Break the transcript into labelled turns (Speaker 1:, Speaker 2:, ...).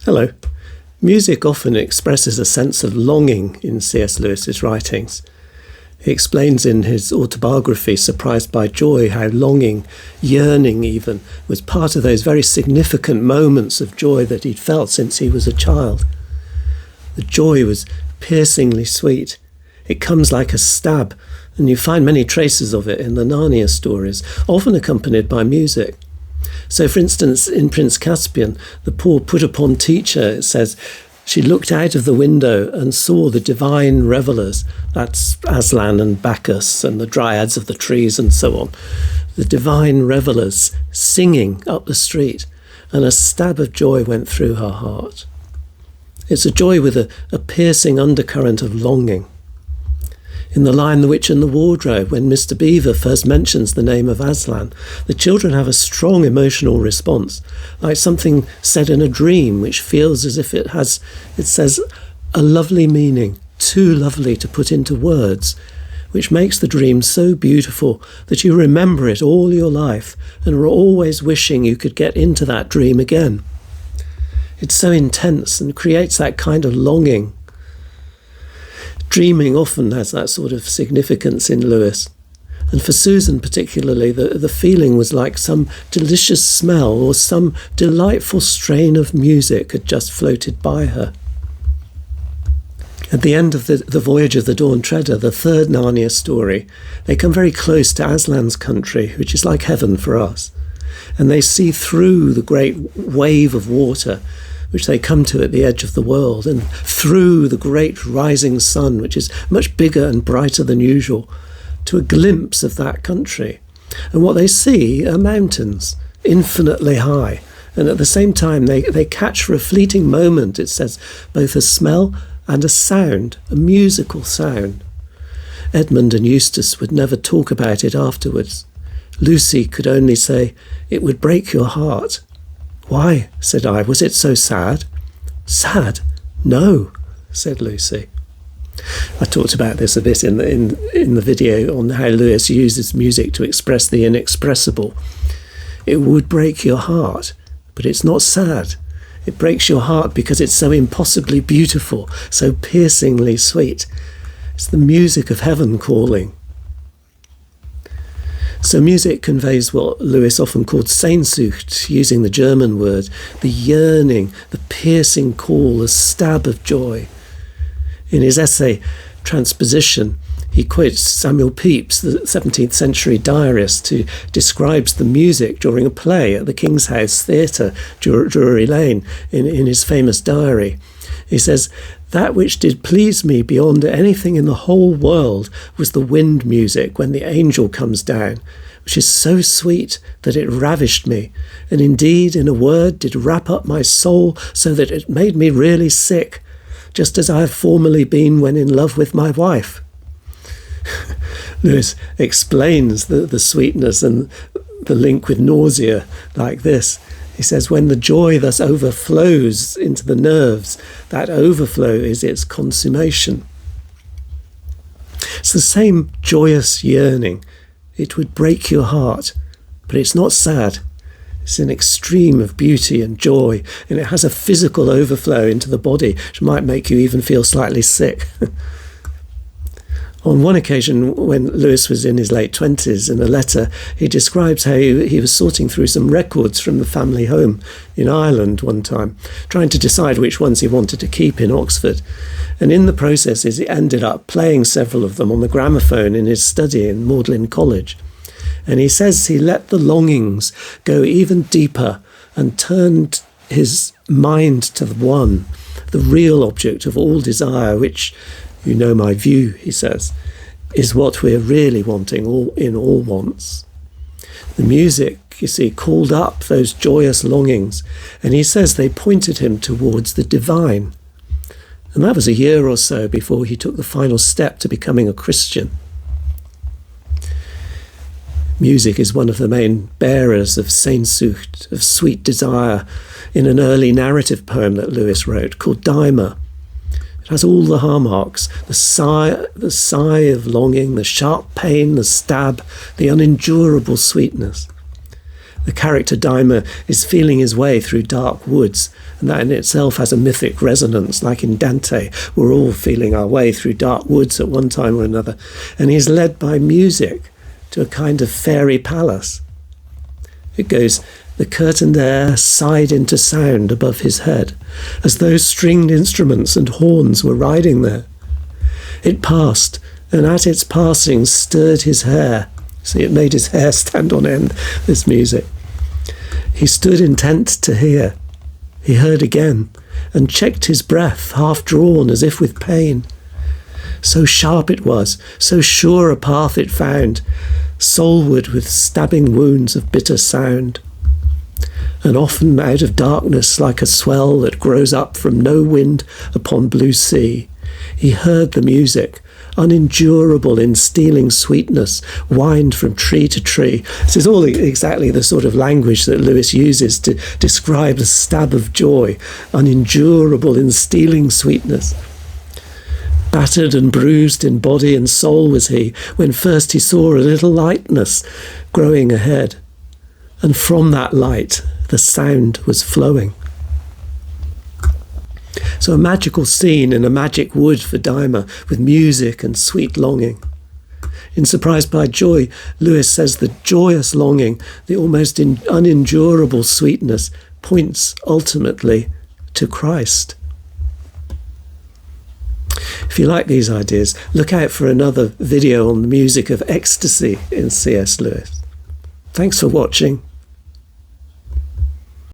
Speaker 1: Hello. Music often expresses a sense of longing in C.S. Lewis's writings. He explains in his autobiography, Surprised by Joy, how longing, yearning even, was part of those very significant moments of joy that he'd felt since he was a child. The joy was piercingly sweet. It comes like a stab, and you find many traces of it in the Narnia stories, often accompanied by music. So, for instance, in Prince Caspian, the poor put-upon teacher, it says, she looked out of the window and saw the divine revellers, that's Aslan and Bacchus and the dryads of the trees and so on, the divine revellers singing up the street, and a stab of joy went through her heart. It's a joy with a piercing undercurrent of longing. In The Lion, the Witch and the Wardrobe, when Mr. Beaver first mentions the name of Aslan, the children have a strong emotional response, like something said in a dream, which feels as if it says a lovely meaning, too lovely to put into words, which makes the dream so beautiful that you remember it all your life and are always wishing you could get into that dream again. It's so intense and creates that kind of longing. Dreaming often has that sort of significance in Lewis. And for Susan particularly, the feeling was like some delicious smell or some delightful strain of music had just floated by her. At the end of the Voyage of the Dawn Treader, the third Narnia story, they come very close to Aslan's country, which is like heaven for us. And they see through the great wave of water which they come to at the edge of the world, and through the great rising sun, which is much bigger and brighter than usual, to a glimpse of that country. And what they see are mountains, infinitely high, and at the same time they catch for a fleeting moment, it says, both a smell and a sound, a musical sound. Edmund and Eustace would never talk about it afterwards. Lucy could only say, "It would break your heart." "Why?" said I. "Was it so sad?" "Sad? No," said Lucy. I talked about this a bit in the video on how Lewis uses music to express the inexpressible. It would break your heart, but it's not sad. It breaks your heart because it's so impossibly beautiful, so piercingly sweet. It's the music of heaven calling. So music conveys what Lewis often called Sehnsucht, using the German word, the yearning, the piercing call, the stab of joy. In his essay, Transposition, he quotes Samuel Pepys, the 17th century diarist, who describes the music during a play at the King's House Theatre, Drury Lane, in his famous diary. He says, "That which did please me beyond anything in the whole world was the wind music when the angel comes down, which is so sweet that it ravished me, and indeed, in a word, did wrap up my soul so that it made me really sick, just as I have formerly been when in love with my wife." Lewis explains the sweetness and the link with nausea like this. He says, when the joy thus overflows into the nerves, that overflow is its consummation. It's the same joyous yearning. It would break your heart, but it's not sad. It's an extreme of beauty and joy, and it has a physical overflow into the body, which might make you even feel slightly sick. On one occasion, when Lewis was in his late 20s, in a letter, he describes how he was sorting through some records from the family home in Ireland one time, trying to decide which ones he wanted to keep in Oxford. And in the processes, he ended up playing several of them on the gramophone in his study in Magdalen College. And he says he let the longings go even deeper and turned his mind to the one, the real object of all desire, which, "You know my view," he says, is what we're really wanting in all wants. The music, you see, called up those joyous longings, and he says they pointed him towards the divine. And that was a year or so before he took the final step to becoming a Christian. Music is one of the main bearers of Sehnsucht, of sweet desire, in an early narrative poem that Lewis wrote called Dymer. It has all the hallmarks, the sigh of longing, the sharp pain, the stab, the unendurable sweetness. The character Dymer is feeling his way through dark woods, and that in itself has a mythic resonance, like in Dante. We're all feeling our way through dark woods at one time or another, and he's led by music to a kind of fairy palace. It goes, the curtained air sighed into sound above his head, as though stringed instruments and horns were riding there. It passed, and at its passing stirred his hair. See, it made his hair stand on end, this music. He stood intent to hear. He heard again, and checked his breath, half drawn as if with pain. So sharp it was, so sure a path it found, soulward with stabbing wounds of bitter sound. And often out of darkness, like a swell that grows up from no wind upon blue sea, he heard the music, unendurable in stealing sweetness, wind from tree to tree. This is all exactly the sort of language that Lewis uses to describe the stab of joy, unendurable in stealing sweetness. Battered and bruised in body and soul was he, when first he saw a little lightness growing ahead, and from that light the sound was flowing. So a magical scene in a magic wood for Dymer, with music and sweet longing. In Surprised by Joy, Lewis says the joyous longing, the almost unendurable sweetness, points ultimately to Christ. If you like these ideas, look out for another video on the music of ecstasy in C.S. Lewis. Thanks for watching.